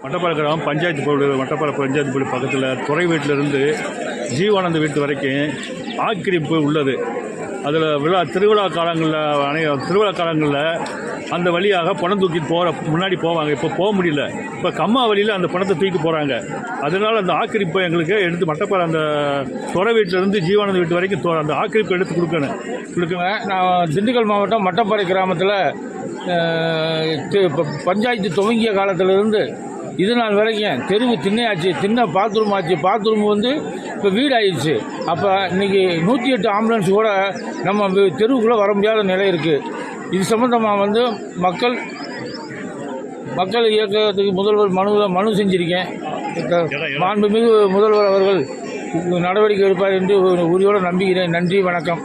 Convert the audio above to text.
மட்டப்பாறை கிராமம் panchayat board, Mattapparai panchayat board பக்கத்தில் துறை வீட்டிலிருந்து ஜீவானந்த வீட்டு வரைக்கும் ஆக்கிரமிப்பு உள்ளது. அதில் திருவிழா காலங்களில் அந்த வழியாக பணம் தூக்கிட்டு முன்னாடி போவாங்க. இப்போ போக முடியல. இப்போ கம்மா வழியில் அந்த பணத்தை தூக்கி போகிறாங்க. அதனால் அந்த ஆக்கிரமிப்பை எங்களுக்கு எடுத்து மட்டப்பாறை அந்த துறை வீட்டிலேருந்து ஜீவானந்த வீட்டு வரைக்கும் அந்த ஆக்கிரமிப்பை எடுத்து கொடுக்குங்க. நான் திண்டுக்கல் மாவட்டம் மட்டப்பாறை கிராமத்தில் பஞ்சாயத்து துவங்கிய காலத்திலிருந்து இது நாள் வரைக்கும் தெருவு திண்ணையாச்சு, திண்ணை பாத்ரூம் ஆச்சு, பாத்ரூம் இப்போ வீடு ஆயிடுச்சு. அப்போ இன்றைக்கி 108 ஆம்புலன்ஸ் கூட நம்ம தெருவுக்குள்ளே வர முடியாத நிலை இருக்குது. இது சம்மந்தமாக மக்கள் இயக்கத்துக்கு முதல்வர் மனு செஞ்சுருக்கேன். மாண்புமிகு முதல்வர் அவர்கள் நடவடிக்கை எடுப்பார் என்று உறுதியோடு நம்புகிறேன். நன்றி, வணக்கம்.